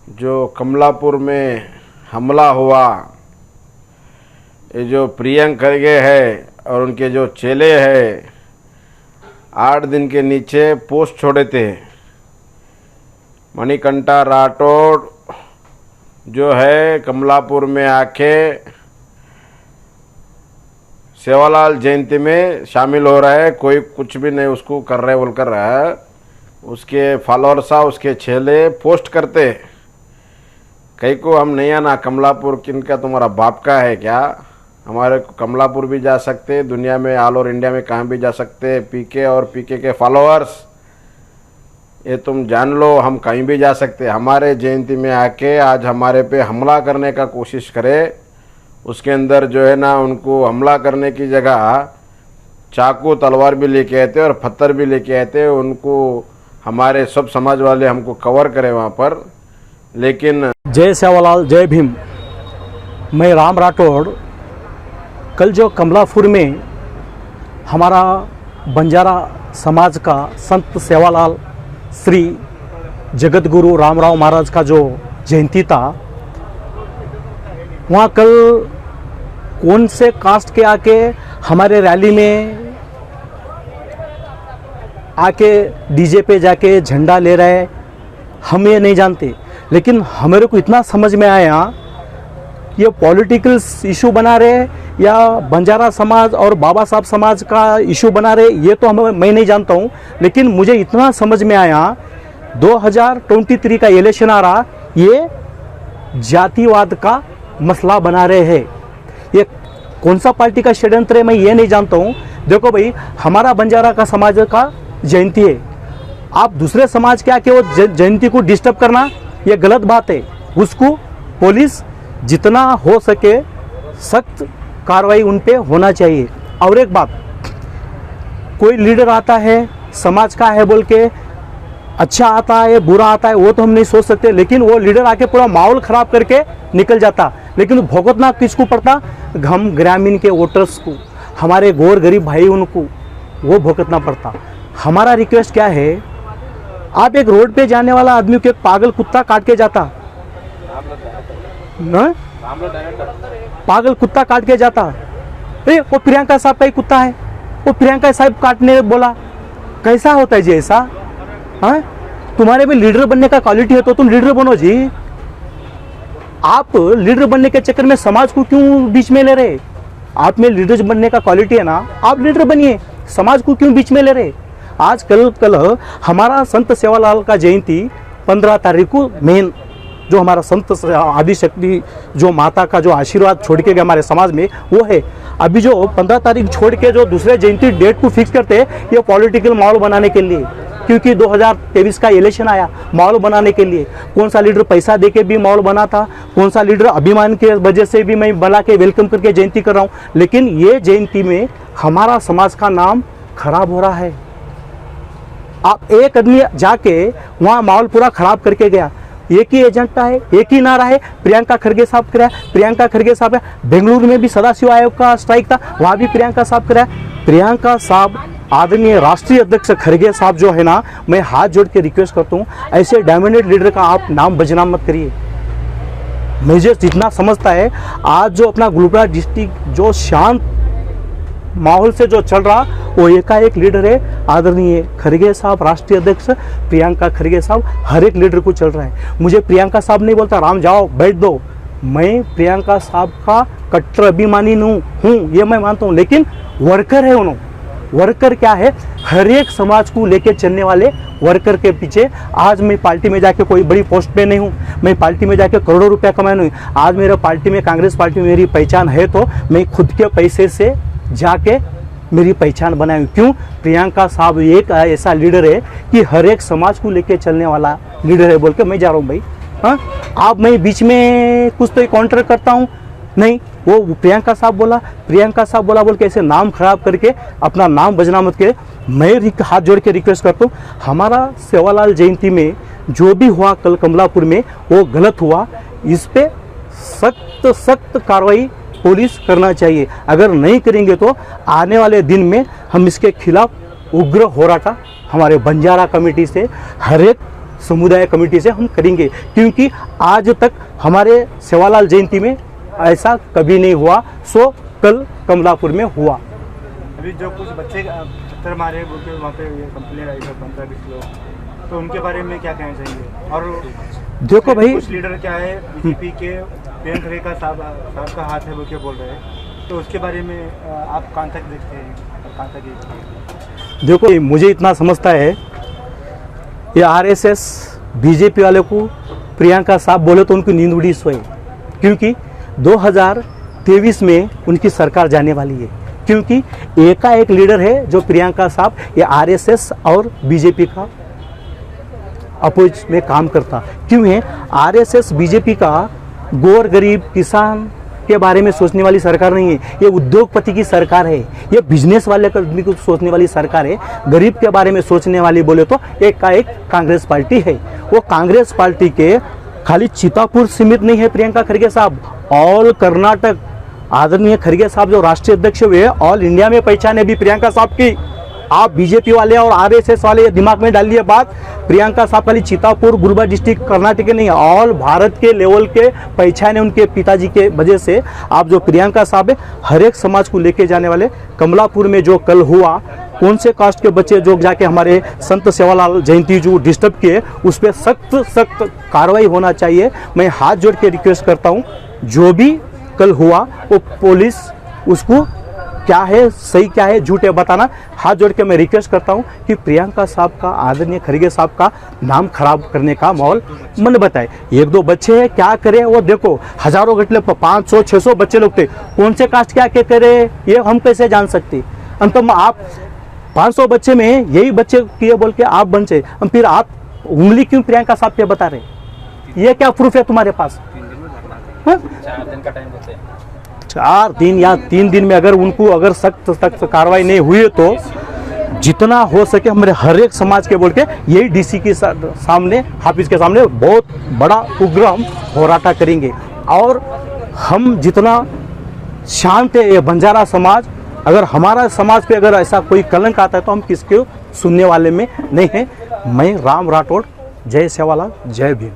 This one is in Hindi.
जो कमलापुर में हमला हुआ, ये जो प्रियंक खरगे है और उनके जो चेले हैं 8 दिन के नीचे पोस्ट छोड़े थे। मणिकंठा राठौड़ जो है कमलापुर में आके सेवालाल जयंती में शामिल हो रहा है, कोई कुछ भी नहीं उसको कर रहे बोल कर रहा है। उसके फॉलोअर्स उसके चेले पोस्ट करते, कहीं को हम नहीं आना, कमलापुर किनका तुम्हारा बाप का है क्या? हमारे कमलापुर भी जा सकते, दुनिया में ऑल ओवर इंडिया में कहाँ भी जा सकते। पीके और पीके के फॉलोअर्स ये तुम जान लो, हम कहीं भी जा सकते। हमारे जयंती में आके आज हमारे पे हमला करने का कोशिश करे, उसके अंदर जो है ना उनको हमला करने की जगह चाकू तलवार भी लेके आए थे और पत्थर भी लेके आए थे। उनको हमारे सब समाज वाले हमको कवर करे वहाँ पर, लेकिन जय सेवालाल जय भीम। मैं राम राठौड़। कल जो कमलापुर में हमारा बंजारा समाज का संत सेवालाल श्री जगत गुरु रामराव महाराज का जो जयंती था, वहाँ कल कौन से कास्ट के आके हमारे रैली में आके डीजे पे जाके झंडा ले रहे, हम ये नहीं जानते। लेकिन हमारे को इतना समझ में आया ये पॉलिटिकल इशू बना रहे या बंजारा समाज और बाबा साहब समाज का इशू बना रहे, ये तो मैं नहीं जानता हूँ। लेकिन मुझे इतना समझ में आया 2023 का इलेक्शन आ रहा, ये जातिवाद का मसला बना रहे हैं। ये कौन सा पार्टी का षड्यंत्र है मैं ये नहीं जानता हूँ। देखो भाई, हमारा बंजारा का समाज का जयंती है, आप दूसरे समाज के आके वो जयंती को डिस्टर्ब करना ये गलत बात है। उसको पुलिस जितना हो सके सख्त कार्रवाई उन पे होना चाहिए। और एक बात, कोई लीडर आता है समाज का है बोल के अच्छा आता है बुरा आता है वो तो हम नहीं सोच सकते, लेकिन वो लीडर आके पूरा माहौल खराब करके निकल जाता, लेकिन भुगतना किसको पड़ता? हम ग्रामीण के वोटर्स को, हमारे गौर गरीब भाई उनको वो भुगतना पड़ता। हमारा रिक्वेस्ट क्या है, आप एक रोड पे जाने वाला आदमी को एक पागल कुत्ता काट के जाता ना, पागल कुत्ता काट के जाता, अरे वो प्रियंका साहब का ही कुत्ता है, वो प्रियंका साहब काटने बोला, कैसा होता है जी ऐसा? हाँ, तुम्हारे में लीडर बनने का क्वालिटी है तो तुम लीडर बनो जी। आप लीडर बनने के चक्कर में समाज को क्यों बीच में ले रहे? आप में लीडर बनने का क्वालिटी है ना, आप लीडर बनिए, समाज को क्यों बीच में ले रहे? आज कल हमारा संत सेवालाल का जयंती 15 तारीख को मेन जो हमारा संत आदिशक्ति जो माता का जो आशीर्वाद छोड़ के गए हमारे समाज में वो है। अभी जो 15 तारीख छोड़ के जो दूसरे जयंती डेट को फिक्स करते हैं ये पॉलिटिकल माहौल बनाने के लिए, क्योंकि 2023 का इलेक्शन आया, माहौल बनाने के लिए। कौन सा लीडर पैसा दे के भी माहौल बना था, कौन सा लीडर अभिमान के वजह से भी मैं बना के वेलकम करके जयंती कर रहा हूँ, लेकिन ये जयंती में हमारा समाज का नाम खराब हो रहा है। आप एक आदमी जाके वहाँ माहौल पूरा खराब करके गया, एक ही एजेंडा है, एक ही नारा है, प्रियंका खरगे साहब कराया, प्रियंका खरगे साहब है। बेंगलुरु में भी सदाशिव आयोग का स्ट्राइक था, वहाँ भी प्रियंका साहब कराया। प्रियंका साहब आदरणीय राष्ट्रीय अध्यक्ष खरगे साहब जो है ना, मैं हाथ जोड़ के रिक्वेस्ट करता हूँ ऐसे डोमिनेट लीडर का आप नाम बदनाम मत करिए। मुझे जितना समझता है आज जो अपना गुलबर्गा डिस्ट्रिक्ट जो शांत माहौल से जो चल रहा वो एकाएक लीडर है आदरणीय खरगे साहब, राष्ट्रीय अध्यक्ष प्रियंका खरगे साहब, हर एक लीडर को चल रहा है। मुझे प्रियंका साहब नहीं बोलता राम जाओ बैठ दो, मैं प्रियंका साहब का कट्टर अभिमानी हूँ, ये मैं मानता हूँ, लेकिन वर्कर है उन्होंने। वर्कर क्या है? हर एक समाज को लेके चलने वाले वर्कर के पीछे। आज मैं पार्टी में जाके कोई बड़ी पोस्ट पे नहीं हूँ, मैं पार्टी में जाके करोड़ों रुपया कमाए नहीं। आज मेरे पार्टी में, कांग्रेस पार्टी में मेरी पहचान है तो मैं खुद के पैसे से जाके मेरी पहचान बनाई। क्यों? प्रियंका साहब एक ऐसा लीडर है कि हर एक समाज को लेके चलने वाला लीडर है बोल के मैं जा रहा हूँ भाई। हाँ, आप मैं बीच में कुछ तो काउंटर करता हूँ नहीं, वो प्रियंका साहब बोला बोल के ऐसे नाम खराब करके अपना नाम बदनाम मत के। मैं हाथ जोड़ के रिक्वेस्ट करता हूँ, हमारा सेवालाल जयंती में जो भी हुआ कल कमलापुर में वो गलत हुआ, इस पे सख्त कार्रवाई पुलिस करना चाहिए। अगर नहीं करेंगे तो आने वाले दिन में हम इसके खिलाफ उग्र होराटा हमारे बंजारा कमेटी से हर एक समुदाय कमेटी से हम करेंगे, क्योंकि आज तक हमारे सेवालाल जयंती में ऐसा कभी नहीं हुआ, सो कल कमलापुर में हुआ। अभी जो कुछ बच्चे पत्थर मारे बोल के वहाँ पे कंप्लेन आई है 15-20 लोग, तो उनके बारे में क्या कहना चाहिए? और देखो भाई, कुछ लीडर क्या है बीजेपी के प्रियंक खरेका साहब का हाथ है बोल के बोल रहे हैं, तो उसके बारे में आप कहाँ तक देखते हैं और कहाँ तक? देखो मुझे इतना समझता है, ये आरएसएस बीजेपी वाले को प्रियंका साहब बोले तो उनकी नींद उड़ी सोए, क्योंकि 2023 में उनकी सरकार जाने वाली है, क्योंकि एकाएक लीडर है जो प्रियंका साहब, ये आरएसएस और बीजेपी का अपोज में काम करता। क्यों है? आरएसएस बीजेपी का गौर गरीब किसान के बारे में सोचने वाली सरकार नहीं है, ये उद्योगपति की सरकार है, ये बिजनेस वाले आदमी को सोचने वाली सरकार है। गरीब के बारे में सोचने वाली बोले तो एक कांग्रेस पार्टी है। वो कांग्रेस पार्टी के खाली चितापुर सीमित नहीं है प्रियंका खरगे साहब, ऑल कर्नाटक आदरणीय खरगे साहब जो राष्ट्रीय अध्यक्ष हुए, ऑल इंडिया में पहचान है भी प्रियंका साहब की। आप बीजेपी वाले और आरएसएस वाले ये दिमाग में डालिए बात, प्रियंका साहब खाली चितापुर गुलबर्गा डिस्ट्रिक्ट कर्नाटक के नहीं, ऑल भारत के लेवल के पहचान है उनके पिताजी के वजह से। आप जो प्रियंका साहब है, हर एक समाज को लेके जाने वाले। कमलापुर में जो कल हुआ, कौन से कास्ट के बच्चे जो जाके हमारे संत सेवालाल जयंती जो डिस्टर्ब किए, उस पर सख्त कार्रवाई होना चाहिए। मैं हाथ जोड़ के रिक्वेस्ट करता हूँ, जो भी कल हुआ वो पुलिस उसको क्या है सही क्या है झूठ है बताना। हाथ जोड़ के मैं रिक्वेस्ट करता हूं कि प्रियंका साहब का, आदरणीय खरगे साहब का नाम खराब करने का माहौल मन बताए। एक दो बच्चे हैं, क्या करे वो देखो, हजारों घटले 500-600 बच्चे लोग थे, कौन से कास्ट क्या क्या करे ये हम कैसे जान सकते। अंतम आप 500 बच्चे में यही बच्चे किए बोल के आप बंचे, फिर आप उंगली क्यों प्रियंका साहब पे बता रहे? ये क्या प्रूफ है तुम्हारे पास? 4 दिन का टाइम देते हैं। 4 दिन या 3 दिन में अगर उनको अगर सख्त कार्रवाई नहीं हुई तो जितना हो सके हमारे हर एक समाज के बोल के यही डीसी के सामने, हाफिज के सामने बहुत बड़ा उग्र हम होराटा करेंगे। और हम जितना शांत है ये बंजारा समाज, अगर हमारा समाज पे अगर ऐसा कोई कलंक आता है तो हम किसके सुनने वाले में नहीं हैं। मैं राम राठौड़, जय सेवालाल, जय भीम।